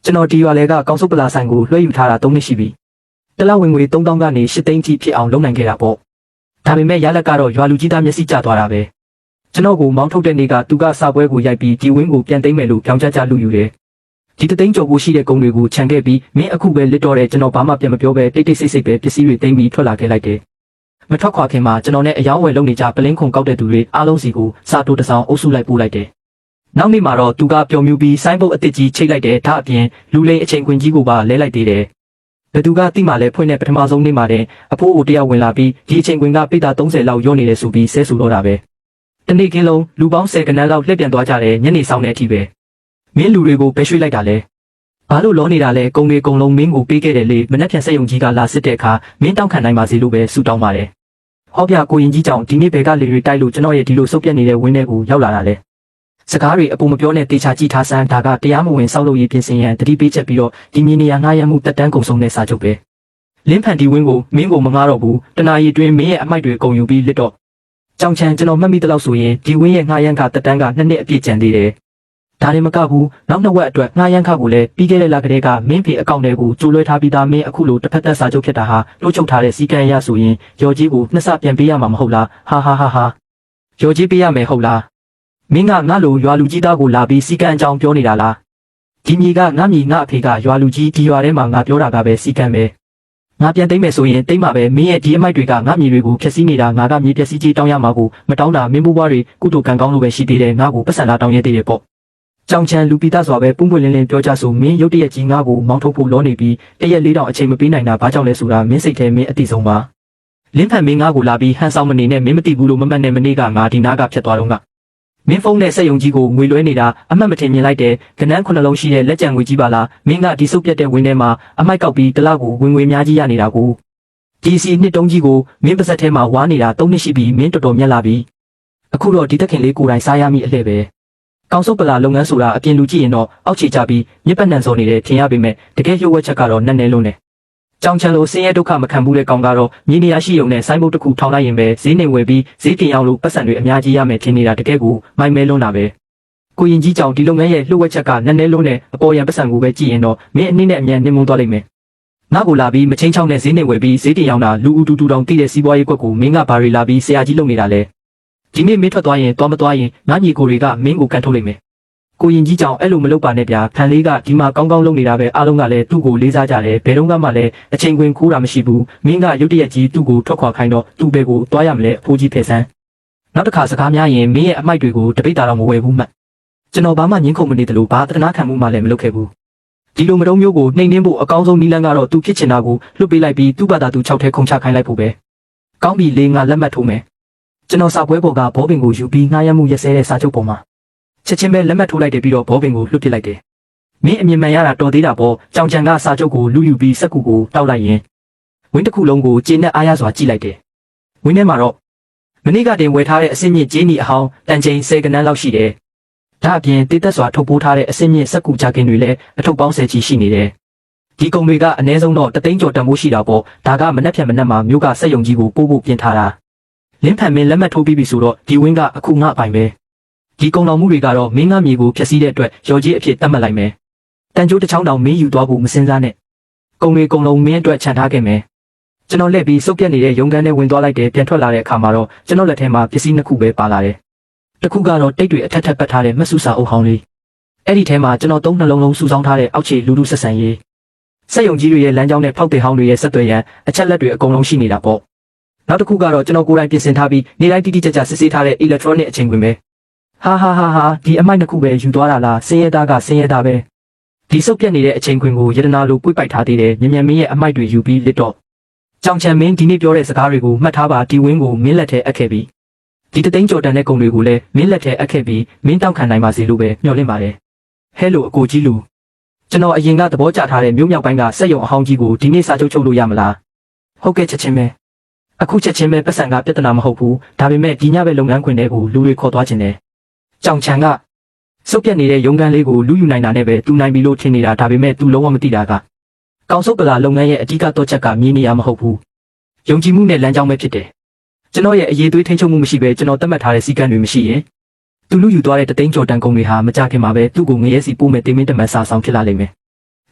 ကျွန်တော်ဒီရွာလဲကကောင်းစုပ်ပလာဆိုင်ကိုလွှဲယူထားတာ3နှစ်ရှိပြီတလဝင်ငွေ3000ကနေ8သိန်းကြီးဖြစ်အောင်လုပ်နိုင်ခဲ့တာပေါ့ဒါပေမဲ့ရလက်ကတော့ရွာလူကြီးသားမျက်စိကျသွားတာပဲကျွန်တော်ကိုမောင်းထုတ်တဲ့နေ့ကသူကစာပွဲကိုရိုက်ပြီးဒီဝင်းကိုပြန်သိမ်းမယ်လို့ပြောင်းကြလူယူတယ်ဒီတသိန်းကျော်ကိုရှိတဲ့ကုန်းတွေကိုခြံခဲ့ပြီးမင်းအခုပဲလစ်တော့တဲ့ကျွန်တော်ဘာမှပြန်မပြောပဲတိတ်တိတ်ဆိတ်ဆိတ်ပဲပစ္စည်းတွေသိမ်းပြီးထွက်လာခဲ့လိုက်တယ်မထွက်ခွာခင်မှာကျွန်တော်နဲ့အယောင်းဝယ်လုပ်နေကြပလင်းခုံကောက်တဲ့သူတွေအားလုံးစီကိုစာတိုးတစ်စောင်အုပ်စုလိုက်ပို့လိုက်တယ်နောက်နေ့မှာတော့သူကပျော်မြူပြီးဆိုင်းဘုတ်အစ်စ်ကြီးချိတ်လိုက်တယ်ဒါအပြင်လူလိန်အချိန်ခွင်ကြီးကိုပါလဲလိုက်သေးတယ်ဘသူကတိမှလဲဖွင့်တဲ့ပထမဆုံးနေ့မှာတဲ့အဖိုးအိုတယောက်ဝင်လာပြီးဒီအချိန်ခွင်ကပိတာ30လောက်ရော့နေတယ်ဆိုပြီးဆဲဆူတော့တာပဲတနေ့ကင်းလုံးလူပေါင်း10ကနန်းလောက်လှည့်ပြန်သွားကြတယ်ညနေဆောင်တဲ့အထိပဲမင်းလူတွေကိုပဲရွှေ့လိုက်တာလဲဘာလို့လောနေတာလဲကုံတွေကုံလုံးမင်းကိုပေးခဲ့တယ်လေမနှက်ဖြန်စက်ယုံကြီးကလာစစ်တဲ့အခါမင်းတောင်းခံနိုင်ပါစေလို့ပဲဆူတောင်းပါတယ်ဟောပြကိုရင်ကြီးကြောင့်ဒီနေ့ဘယ်ကလေတွေတိုက်လို့ကျွန်တော်ရဲ့ဒီလိုစုပ်ပြတ်နေတဲ့ဝင်းထဲကိုရောက်လာတာလဲစကားတွေအပူမပြောနဲ့တေချာကြည့်ထားစမ်းဒါကတရားမဝင်ဆောက်လုပ်ရေးပြင်ဆင်ရန်တတိပေးချက်ပြီးတော့ဒီမြေနေရာငှားရမ်းမှုတက်တန်းကုန်ဆုံးတဲ့စာချုပ်ပဲလင်းဖန်ဒီဝင်းကိုမင်းကိုမငားတော့ဘူးတနာရီတွင်မင်းရဲ့အမိုက်တွေကုန်ယူပြီးလစ်တော့ကြောင်ချန်ကျွန်တော်မှတ်မိတဲ့လောက်ဆိုရင်ဒီဝင်းရဲ့ငှားရမ်းကတက်တန်းက2နှစ်အပြည့်ကျန်သေးတယ်ဒါလည်းမကဘူးနောက်2ဝက်အတွက်ငှားရမ်းခကိုလည်းပြီးခဲ့တဲ့လကတည်းကမင်းဖေအကောင့်တွေကိုကျိုးလွှဲထားပြီးသားမင်းအခုလိုတစ်ဖက်သက်စာချုပ်ဖြစ်တာဟာလှုပ်ချုပ်ထားတဲ့စီကံရဆိုရင်ရော်ကြီးကိုနှစ်ဆပြန်ပေးရမှာမဟုတ်လားဟာရော်ကြီးပေးရမယ်ဟုတ်လားမင်းကငါလိုရွာလူကြီးသားကိုလာပြီးစီကံအကြောင်းပြောနေတာလားဒီမြေကငါမြေငါအဖေကရွာလူကြီးဒီရွာထဲမှာငါပြောတာကပဲစီကံပဲငါပြန်သိမ်းမယ်ဆိုရင်သိမ်းမှာပဲမင်းရဲ့ဒီအမိုက်တွေကငါမြေတွေကိုဖျက်ဆီးနေတာငါကမြေပျက်စီးကြီးတောင်းရမှာကိုမတောင်းတာမင်းဘွားတွေကုသိုလ်ကံကောင်းလို့ပဲရှိသေးတယ်ငါကိုပတ်စံလာတောင်းရသေးတယ်ပေါ့ကြောင်ချန်လူပိသားစွာပဲပုံပွင့်လင်းလင်းပြောကြဆိုမင်းရုတ်တရက်ကြီးငါကိုမောင်းထုတ်ဖို့လောနေပြီးတရက်4တောင်အချိန်မပေးနိုင်တာဘာကြောင့်လဲဆိုတာမင်းစိတ်ထဲမင်းအတိဆုံးပါလင်းဖန်မင်းငါကိုလာပြီးဟန်ဆောင်မနေနဲ့မင်းမသိဘူးလို့မမှတ်နဲ့မနေ့ကငါဒီနားကဖြတ်သွားတော့ကမင်းဖုန်းနဲ့စက်ယုံကြီးကိုငွေလွှဲနေတာအမှတ်မထင်မြင်လိုက်တယ်ကနန်း9လုံးရှိတဲ့လက်ကျန်ငွေကြီးပါလားမင်းကဒီစုပ်ပြတ်တဲ့ဝင်းထဲမှာအမိုက်ကောက်ပြီးတလောက်ကိုဝင်ငွေများကြီးရနေတာကိုဒီစီနှစ်တုံးကြီးကိုမင်းပါဇက်ထဲမှာဝါနေတာ3နှစ်ရှိပြီမင်းတော်တော်မြတ်လာပြီအခုတော့ဒီတက်ခင်လေးကိုယ်တိုင်စားရမိအလှဲ့ပဲကောင်းစုပ်ပလာလုပ်ငန်းဆိုတာအပြင်လူကြည့်ရင်တော့အောက်ခြေချပြီးမြစ်ပတ်နှံစော်နေတယ်ထင်ရပေမဲ့တကယ်ရုပ်ဝက်ချက်ကတော့နက်နဲလုံးနဲ့ကြောင်ချန်လိုဆင်းရဲဒုက္ခမခံဘူးတဲ့ကောင်ကတော့မြေနေရာရှိုံနဲ့ဆိုင်းဘုတ်တစ်ခုထောင်းလိုက်ရင်ပဲဈေးနေဝယ်ပြီးဈေးတင်အောင်လို့ပတ်စံတွေအများကြီးရမယ်ထင်နေတာတကယ်ကိုမိုင်းမဲလွန်းတာပဲကိုရင်ကြီးကြောင့်ဒီလုပ်ငန်းရဲ့လှုပ်ဝက်ချက်ကနက်နဲလုံးနဲ့အပေါ်ရန်ပတ်စံကိုပဲကြည့်ရင်တော့မင်းအနည်းနဲ့အမြန်နှင်းမုန်းသွားလိမ့်မယ်ငါ့ကိုလာပြီးမချင်းချောင်းနဲ့ဈေးနေဝယ်ပြီးဈေးတင်အောင်တာလူဦးတူတူတောင်တိတဲ့စီးပွားရေးကွက်ကိုမင်းကဘာတွေလာပြီးဆရာကြီးလုပ်နေတာလဲဒီနေ့မင်းထွက်သွားရင်သွားမသွားရင်ငါညီကိုတွေကမင်းကိုကန်ထုတ်လိမ့်မယ်ကိုရင်ကြီးကြောင့်အဲ့လိုမလုပ်ပါနဲ့ဗျာဖန်လေးကဒီမှာကောင်းကောင်းလုပ်နေတာပဲအားလုံးကလည်းသူ့ကိုလေးစားကြတယ်ဘယ်တော့မှလည်းအချိန်ခွင်ခိုးတာမရှိဘူးမင်းကရုတ်တရက်ကြီးသူ့ကိုထွက်ခွာခိုင်းတော့သူ့ဘဲကိုသွားရမလဲအဖိုးကြီးဖယ်ဆန်းနောက်တစ်ခါစကားများရင်မင်းရဲ့အမိုက်တွေကိုတပိတ်တာတော့မဝယ်ဘူးမှတ်ကျွန်တော်ဘာမှညှင်းခုန်မနေတယ်လို့ဘာတနာခံမှုမှလည်းမလုပ်ခဲ့ဘူးဒီလိုမတုံးမျိုးကိုနှိမ်နှင်းဖို့အကောင်းဆုံးနည်းလမ်းကတော့သူဖြစ်ချင်တာကိုလွတ်ပေးလိုက်ပြီးသူ့ဘာသာသူ6ထဲခုံချခိုင်းလိုက်ဖို့ပဲကောင်းပြီလေးငါလက်မှတ်ထိုးမယ်ကျွန်တော်စာပွဲပေါ်ကဘောပင်ကိုယူပြီးငှားရမ်းမှုရက်စဲတဲ့စာချုပ်ပေါ်မှာချက်ချင်းပဲလက်မှတ်ထိုးလိုက်တယ်ပြီးတော့ဘောပင်ကိုလွတ်ပစ်လိုက်တယ်မင်းအမြင်မှန်ရတာတော်သေးတာပေါ့ကြောင်ချန်ကစာချုပ်ကိုလူယူပြီးစက်ကူကိုတောက်လိုက်ရင်ဝင်းတစ်ခုလုံးကိုကျေနပ်အားရစွာကြည့်လိုက်တယ်ဝင်းထဲမှာတော့မနေ့ကတင်ဝယ်ထားတဲ့အစင်းမြင့်ဂျင်းနီအဟောင်းတန်ချိန်10ကနန်းလောက်ရှိတယ်ဒါအပြင်တေးသက်စွာထုတ်ပိုးထားတဲ့အစင်းမြင့်စက်ကူကြကင်တွေလည်းအထုပ်ပေါင်း10ချီရှိနေတယ်ဒီကုံတွေကအနည်းဆုံးတော့3သိန်းကျော်တန်ဖိုးရှိတာပေါ့ဒါကမနှက်ဖြန်မနှက်မှာမြို့ကစက်ယုံကြီးကိုပို့ဖို့ပြင်ထားတာလင်းဖန်မင်းလက်မှတ်ထိုးပြီးပြီဆိုတော့ဒီဝင်းကအခုငါအပိုင်ပဲဒီကုံတော်မှုတွေကတော့မင်းငါမြေကိုဖျက်ဆီးတဲ့အတွက်ရော်ကြီးအဖြစ်တတ်မှတ်လိုက်မယ်တန်ကြိုးတစ်ချောင်းတောင်မင်းယူသွားဖို့မစင်စားနဲ့ကုံတွေကုံလုံးမင်းအတွက်ခြံထားခဲ့မယ်ကျွန်တော်လက်ပြီးစုပ်ပြတ်နေတဲ့ရုံးခန်းထဲဝင်သွားလိုက်တယ်ပြန်ထွက်လာတဲ့အခါမှာတော့ကျွန်တော်လက်ထဲမှာပစ္စည်း2ခုပဲပါလာတယ်တစ်ခုကတော့တိတ်တွေအထက်ထပ်ပတ်ထားတဲ့မဆုစာအုပ်ဟောင်းလေးအဲ့ဒီထဲမှာကျွန်တော်3နှလုံးလုံးစုဆောင်းထားတဲ့အောက်ခြေလူလူဆက်ဆံရေးစက်ယုံကြီးတွေရဲ့လမ်းကြောင်းနဲ့ဖောက်တယ်ဟောင်းတွေရဲ့ဆက်သွယ်ရန်အချက်လက်တွေအကုန်လုံးရှိနေတာပေါ့နောက်တစ်ခုကတော့ကျွန်တော်ကိုယ်တိုင်ပြင်ဆင်ထားပြီးနေတိုင်းတိတိကျကျစစ်ဆေးထားတဲ့ electronic အချိန်ခွင်ပဲဟာဒီအမိုက်2ခုပဲယူသွားတာလားစင်းရဲသားကစင်းရဲသားပဲဒီစုပ်ပြတ်နေတဲ့အချိန်ခွင်ကိုယတနာလိုပွေ့ပိုက်ထားသေးတယ်မြန်မြန်မင်းရဲ့အမိုက်တွေယူပြီးလစ်တော့ကြောင်ချန်မင်းဒီနေ့ပြောတဲ့စကားတွေကိုမှတ်ထားပါဒီဝင်းကိုမင်းလက်ထဲအပ်ခဲ့ပြီးဒီတသိန်းကျော်တန်တဲ့ကုံတွေကိုလည်းမင်းလက်ထဲအပ်ခဲ့ပြီးမင်းတောက်ခံနိုင်ပါစေလို့ပဲမျှော်လင့်ပါတယ်ဟဲလိုအကိုကြီးလူကျွန်တော်အရင်ကသဘောကျထားတဲ့မြို့မြောက်ပိုင်းကစက်ရုံအဟောင်းကြီးကိုဒီနေ့စာချုပ်ချုပ်လို့ရမလားဟုတ်ကဲ့ချက်ချင်းပဲအခုချက်ချင်းပဲပတ်စံကပြဿနာမဟုတ်ဘူးဒါပေမဲ့ဒီညပဲလုပ်ငန်းခွင်တွေကိုလူတွေခေါ်သွားခြင်းတယ်ကြောင်ချန်ကစုပ်ပြတ်နေတဲ့ရုံးခန်းလေးကိုလူယူနိုင်တာနဲ့ပဲတူနိုင်ပြီလို့ထင်နေတာဒါပေမဲ့သူလုံးဝမသိတာကကောင်းစုပ်ပလာလုပ်ငန်းရဲ့အဓိကတော့ချက်ကမြင်နေရမဟုတ်ဘူးယုံကြည်မှုနဲ့လမ်းကြောင်းပဲဖြစ်တယ်ကျွန်တော်ရဲ့အရေးသွေးထိန်းချုပ်မှုမရှိဘဲကျွန်တော်သတ်မှတ်ထားတဲ့စည်းကမ်းတွေမရှိရင်သူလူယူသွားတဲ့တသိန်းကျော်တန်ကုန်တွေဟာမကြခင်မှာပဲသူ့ကိုငရဲစီပို့မဲ့တင်းမင်းတမန်စာဆောင်ဖြစ်လာလိမ့်မယ်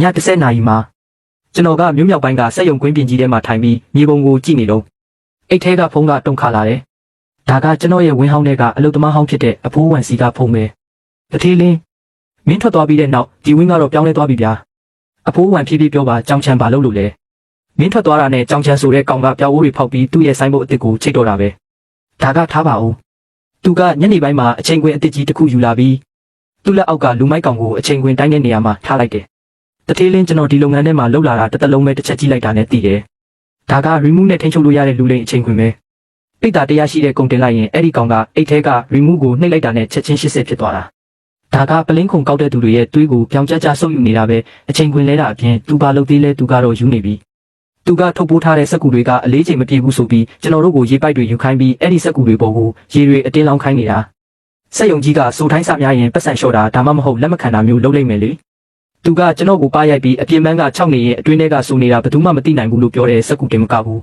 ည10နာရီမှာကျွန်တော်ကမြို့မြောက်ပိုင်းကစက်ရုံကွင်းပြင်ကြီးထဲမှာထိုင်ပြီးမြေပုံကိုကြည့်နေတော့အိတ်ထဲကဖုန်းကတုန်ခါလာတယ်ဒါကကျွန်တော်ရဲ့ဝင်းဟောင်းထဲကအလုတ်သမားဟောင်းဖြစ်တဲ့အဖိုးဝန်စီကဖုန်းပဲတထေးလင်းမင်းထွက်သွားပြီးတဲ့နောက်ဒီဝင်းကတော့ပြောင်းလဲသွားပြီဗျာအဖိုးဝန်ဖြည်းဖြည်းပြောပါကြောင်ချန်ပါလို့လေမင်းထွက်သွားတာနဲ့ကြောင်ချန်ဆိုတဲ့ကောင်ကပြောင်းအိုးတွေဖောက်ပြီးသူ့ရဲ့ဆိုင်ဘုတ်အစ်စ်ကိုချိတ်တော့တာပဲဒါကထားပါဦးသူကညနေပိုင်းမှာအချိန်ခွင်အစ်စ်ကြီးတစ်ခုယူလာပြီးသူ့လက်အောက်ကလူမိုက်ကောင်ကိုအချိန်ခွင်တိုင်းတဲ့နေရာမှာထားလိုက်တယ်တထေးလင်းကျွန်တော်ဒီလုပ်ငန်းထဲမှာလှုပ်လာတာတစ်သက်လုံးပဲတစ်ချက်ကြည့်လိုက်တာနဲ့သိတယ်ဒါက remove နဲ့ထိန်းချုပ်လို့ရတဲ့လူလိမ်အချိန်ခွင်ပဲပိတ်တာတရားရှိတဲ့ကုန်တင်လိုက်ရင်အဲ့ဒီကောင်ကအိတ်ထဲက remove ကိုနှိပ်လိုက်တာနဲ့ချက်ချင်း80ဖြစ်သွားတာဒါကပလင်းခုံကောက်တဲ့သူတွေရဲ့တွေးကိုပြောင်းကျကျဆုပ်ယူနေတာပဲအချိန်ခွင်လဲတာအပြင်သူပါလုပ်သေးလဲသူကတော့ယူနေပြီသူကထုတ်ပိုးထားတဲ့စက်ကူတွေကအလေးချိန်မပြေဘူးဆိုပြီးကျွန်တော်တို့ကိုရေပိုက်တွေယူခိုင်းပြီးအဲ့ဒီစက်ကူတွေပေါ်ကိုရေတွေအတင်းလောင်းခိုင်းနေတာစက်ယုံကြီးကစိုးတိုင်းစများရင်ပတ်စံလျှော့တာဒါမှမဟုတ်လက်မခံတာမျိုးလုပ်လိုက်မယ်လေသူကကျွန်တော်ကိုပါရိုက်ပြီးအပြင်ပန်းက6နေရင်အတွင်းထဲကစိုးနေတာဘယ်သူမှမသိနိုင်ဘူးလို့ပြောတဲ့စက်ကူတင်မကဘူး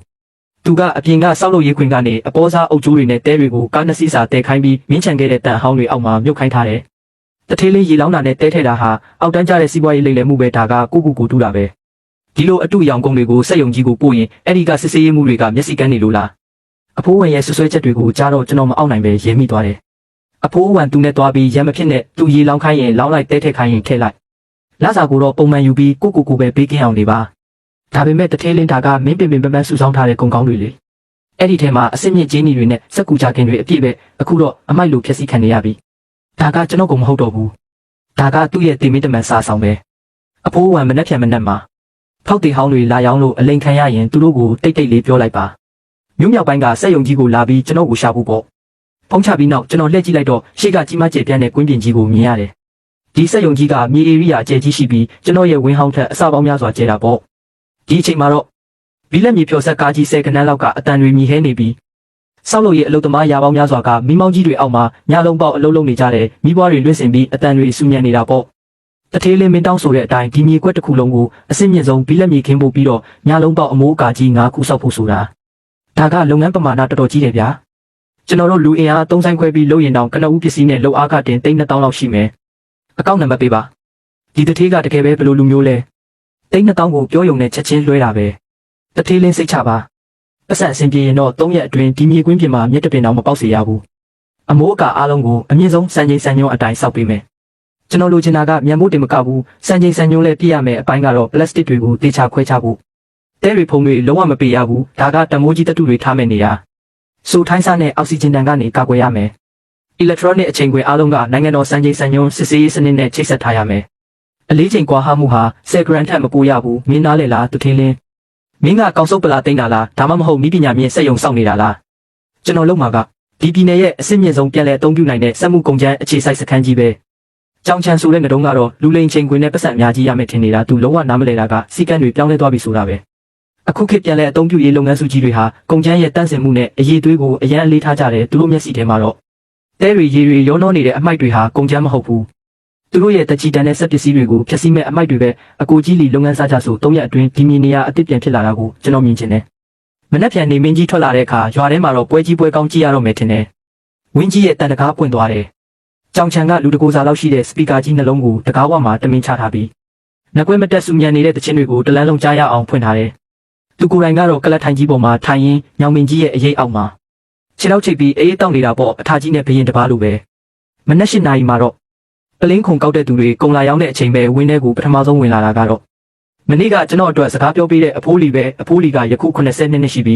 သူကအပြင်ကစောက်လို့ရေခွင်ကနေအပေါ်စားအုပ်ကျိုးတွေနဲ့တဲတွေကိုကားနှစ်စီးစာတဲခိုင်းပြီးမြင်းချန်ခဲ့တဲ့တန်ဟောင်းတွေအောက်မှာမြုပ်ခိုင်းထားတယ်တထေးလေးရေလောင်းတာနဲ့တဲထဲတာဟာအောက်တန်းကျတဲ့စီးပွားရေးလိမ့်လည်မှုပဲဒါကကိုတူးတာပဲဒီလိုအတူရောင်ကုန်တွေကိုစက်ယုံကြီးကိုပို့ရင်အဲ့ဒီကစစ်ဆေးရေးမှုတွေကမျက်စိကန်းနေလို့လားအဖိုးဝင်ရဲ့ဆွဆွဲချက်တွေကိုကြားတော့ကျွန်တော်မအောင်နိုင်ပဲရဲမိသွားတယ်အဖိုးဝင်သူနဲ့သွားပြီးရံမဖြစ်နဲ့သူရေလောင်းခိုင်းရင်လောင်းလိုက်တဲထည့်ခိုင်းရင်ထည့်လိုက်လစာကိုတော့ပုံမှန်ယူပြီးကိုပဲပေးကင်းအောင်နေပါဒါပေမဲ့တထေးလင်းဒါကမင်းပင်ပန်းဆူဆောင်းထားတဲ့ကုန်ကောင်းတွေလေအဲ့ဒီထဲမှာအစစ်မြစ်ဂျင်းနီတွေနဲ့စက်ကူကြခင်တွေအပြည့်ပဲအခုတော့အမိုက်လိုဖြက်စီးခံနေရပြီဒါကကျွန်တော်ကမဟုတ်တော့ဘူးဒါကသူ့ရဲ့တင်မင်းတမန်စာဆောင်ပဲအဖိုးဝင်မနှက်ဖြန်မနှက်မှာဖောက်တီဟောင်းတွေလာရောင်းလို့အလိန်ခံရရင်သူတို့ကိုတိတ်လေးပြောလိုက်ပါမြို့မြောက်ပိုင်းကစက်ယုံကြီးကိုလာပြီးကျွန်တော်ကိုရှာဖို့ပေါ့ဖုံးချပြီးနောက်ကျွန်တော်လှည့်ကြည့်လိုက်တော့ရှေ့ကကြီးမကျယ်ပြန့်တဲ့ကွင်းပြင်ကြီးကိုမြင်ရတယ်ဒီစက်ယုံကြီးကမြေဧရိယာအကျယ်ကြီးရှိပြီးကျွန်တော်ရဲ့ဝင်းဟောင်းထက်အစပေါင်းများစွာကျယ်တာပေါ့ဒီအချိန်မှာတော့ဘီလက်မြေဖြော်ဆက်ကားကြီး10ခန်းလောက်ကအတန်တွေမြည်ဟဲနေပြီးစောက်လို့ရဲ့အလုတ်သမားရာပေါင်းများစွာကမိမောင်းကြီးတွေအောက်မှာညလုံးပေါက်အလုံးလုံးနေကြတယ်မိဘွားတွေလွှင့်စင်ပြီးအတန်တွေဆူညံနေတာပေါ့တထေးလေးမင်းတောင်းဆိုတဲ့အတိုင်းဒီမြေကွက်တစ်ခုလုံးကိုအစစ်မြင့်ဆုံးဘီလက်မြေခင်းဖို့ပြီးတော့ညလုံးပေါက်အမိုးအကာကြီး9ခုဆောက်ဖို့ဆိုတာဒါကလုပ်ငန်းပမာဏတော်တော်ကြီးတယ်ဗျာကျွန်တော်တို့လူအင်အား3ဆိုင်ခွဲပြီးလုပ်ရင်တောင်ကနဦးပစ္စည်းနဲ့လုပ်အားကတင်3000လောက်ရှိမယ်အကောင့်နံပါတ်ပေးပါဒီတထေးကတကယ်ပဲဘယ်လိုလူမျိုးလဲ3000ကိုပြောယုံနဲ့ချက်ချင်းလွှဲတာပဲတထေးလင်းစိတ်ချပါပတ်စံအဆင်ပြေရင်တော့3ရက်အတွင်းဒီမြေကွင်းပြင်မှာမြက်တပင်တောင်မပေါက်စေရဘူးအမိုးအကာအားလုံးကိုအမြင့်ဆုံးစံချိန်စံညွှန်းအတိုင်းဆောက်ပေးမယ်ကျွန်တော်လိုချင်တာကမြန်မို့တင်မကဘူးစံချိန်စံညွှန်းလဲပြည့်ရမယ်အပိုင်းကတော့ပလတ်စတစ်တွေကိုတေချာခွဲခြားဖို့တဲတွေဖုံတွေလုံးဝမပေးရဘူးဒါကတမိုးကြီးတတုတွေထားမယ်နေရဆိုထိုင်းစားနဲ့အောက်ဆီဂျင်တန်ကနေကာကွယ်ရမယ်အီလက်ထရောနစ်အချိန်ခွင်အားလုံးကနိုင်ငံတော်စံချိန်စံညွှန်းစစ်ဆေးရေးစနစ်နဲ့ချိတ်ဆက်ထားရမယ်အလေးချိန်ကွာဟမှုဟာ10 gram ထက်မပိုရဘူးမင်းသားလေလားသူထင်းလင်းမင်းကကောက်စုပ်ပလာသိမ့်တာလားဒါမှမဟုတ်မိပညာမြင့်စက်ယုံစောင့်နေတာလားကျွန်တော်လုံးမှာကဒီပြည်နယ်ရဲ့အစစ်မြင့်ဆုံးပြန်လည်အသုံးပြုနိုင်တဲ့စက်မှုကုန်ကျန်းအခြေစိုက်စခန်းကြီးပဲကြောင်ချန်ဆိုတဲ့ငတုံးကတော့လူလိန်ချိန်ခွင်နဲ့ပတ်စံအများကြီးရမယ်ထင်နေတာသူလုံးဝနားမလည်တာကစီကံတွေပြောင်းလဲသွားပြီဆိုတာပဲအခုခေတ်ပြန်လည်အသုံးပြုရေးလုပ်ငန်းစုကြီးတွေဟာကုန်ကျန်းရဲ့တန့်စင်မှုနဲ့အရေးသွေးကိုအရန်အလေးထားကြတယ်သူတို့မျက်စိထဲမှာတော့တဲတွေရေတွေရောနှောနေတဲ့အမိုက်တွေဟာကုန်ကျန်းမဟုတ်ဘူးသူတို့ရဲ့တချီတန်တဲ့စက်ပစ္စည်းတွေကိုဖျက်ဆီးမဲ့အမိုက်တွေပဲအကိုကြီးလီလုပ်ငန်းစားကြဆို3ရက်အတွင်းဒီမြေနေရာအစ်စ်ပြန်ဖြစ်လာတာကိုကျွန်တော်မြင်ချင်တယ်မနှက်ပြန်နေမင်းကြီးထွက်လာတဲ့အခါရွာထဲမှာတော့ပွဲကြီးပွဲကောင်းကြည့်ရတော့မယ်ထင်တယ်ဝင်းကြီးရဲ့တန်တကားပွင့်သွားတယ်ကြောင်ချန်ကလူတကိုစားလောက်ရှိတဲ့စပီကာကြီးနှလုံးကိုတကားဝမှာတမင်ချထားပြီးနှကွဲမတက်ဆူညံနေတဲ့တခြင်းတွေကိုတလန်းလုံးကြားရအောင်ဖွင့်ထားတယ်သူကိုယ်တိုင်ကတော့ကလတ်ထိုင်ကြီးပေါ်မှာထိုင်ရင်းညောင်မင်းကြီးရဲ့အရေးအောက်မှာခြေထောက်ချိတ်ပြီးအေးတောက်နေတာပေါ့အထာကြီးနဲ့ဘရင်တပားလိုပဲမနက်၈နာရီမှာတော့ပလင်းခုံကောက်တဲ့သူတွေကုံလာရောက်တဲ့အချိန်ပဲဝင်းထဲကိုပထမဆုံးဝင်လာတာကတော့မနေ့ကကျွန်တော်အတွက်စကားပြောပေးတဲ့အဖိုးလီပဲအဖိုးလီကယခု80နှစ်ရှိပြီ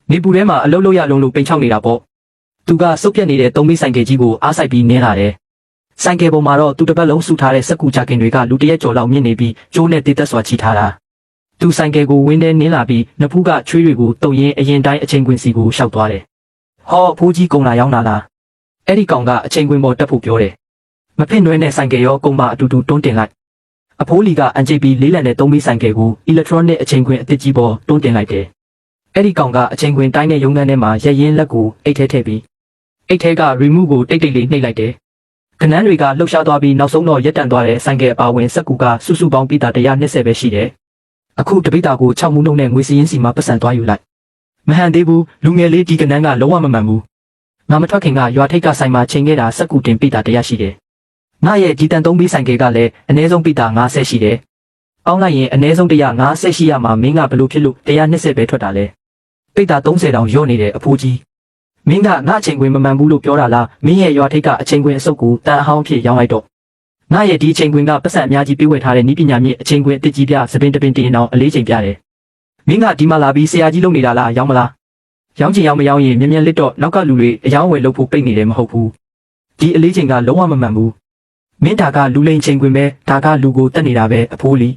နေပူထဲမှာအလုပ်လုပ်ရလုံးလို့ပိန်ချောက်နေတာပေါ့သူကစုပ်ပြက်နေတဲ့သုံးမိဆိုင်ကယ်ကြီးကိုအားဆိုင်ပြီးနင်းလာတယ်ဆိုင်ကယ်ပေါ်မှာတော့သူတစ်ပတ်လုံးဆူထားတဲ့စက်ကူကြခင်တွေကလူတရက်ကျော်လောက်မြင့်နေပြီးကျိုးနဲ့တေးသက်စွာချီထားတာသူဆိုင်ကယ်ကိုဝင်းထဲနင်းလာပြီးနဖူးကချွေးတွေကိုတုံရင်းအရင်တိုင်းအချိန်ကွင်းစီကိုရှောက်သွားတယ်ဟောဖိုးကြီးကုံလာရောက်လာလားအဲ့ဒီကောင်ကအချိန်ကွင်းပေါ်တက်ဖို့ပြောတယ်မဖြစ်နွဲနဲ့ဆိုင်ကယ်ရောကုံမအတူတူတွန်းတင်လိုက်အဖိုးလီကအန်ဂျီပီလေးလံနဲ့သုံးမိဆိုင်ကယ်ကိုအီလက်ထရောနစ်အချိန်ကွင်းအသစ်ကြီးပေါ်တွန်းတင်လိုက်တယ်အဲ့ဒီကောင်ကအချိန်ကွင်းတိုင်းတဲ့ရုံးခန်းထဲမှာရက်ရင်လက်ကိုအိတ်ထဲထည့်ပြီးအိတ်ထဲက remove ကိုတိတ်လေးနှိပ်လိုက်တယ်ကနန်းတွေကလှုပ်ရှားသွားပြီးနောက်ဆုံးတော့ရက်တန်သွားတဲ့ဆိုင်ကယ်အပါဝင်စက်ကူကစုစုပေါင်းပြီးတာ120ပဲရှိတယ်အခုတပိတာကို6မှုနှုတ်နဲ့ငွေစည်းရင်းစီမှာပတ်စံသွားယူလိုက်မဟန်သေးဘူးလူငယ်လေးဒီကနန်းကလုံးဝမမှန်ဘူးငါမထွက်ခင်ကရွာထိပ်ကဆိုင်မှာချိန်ခဲ့တာစက်ကူတင်ပိတာ100ရှိတယ်ငါရဲ့ဒီတန်သုံးပြီးဆိုင်ကယ်ကလည်းအနည်းဆုံးပိတာ90ရှိတယ် ပေါင်းလိုက်ရင်အနည်းဆုံး158ရမှာမင်းကဘလို့ဖြစ်လို့120ပဲထွက်တာလဲပိတ်တာ30တောင်ရော့နေတယ်အဖိုးကြီးမင်းကငါအချိန်ခွင်မမှန်ဘူးလို့ပြောတာလားမင်းရဲ့ရွာထိပ်ကအချိန်ခွင်အစုပ်ကိုတန်အဟောင်းဖြစ်ရောင်းလိုက်တော့ငါရဲ့ဒီအချိန်ခွင်ကပတ်စံအများကြီးပြေးဝယ်ထားတဲ့ဤပညာမြင့်အချိန်ခွင်အစ်ကြီးပြစပင်တပင်တင်အောင်အလေးချိန်ပြတယ်မင်းကဒီမှာလာပြီးဆရာကြီးလုပ်နေတာလားရောင်းမလားရောင်းချင်ရောင်းမရောင်းရင်မြင်မြင်လစ်တော့နောက်ကလူတွေအယောင်းဝယ်လုပ်ဖို့ပိတ်နေတယ်မဟုတ်ဘူးဒီအလေးချိန်ကလုံးဝမမှန်ဘူးမင်းဒါကလူလိန်ချိန်ခွင်ပဲဒါကလူကိုတက်နေတာပဲအဖိုးလီ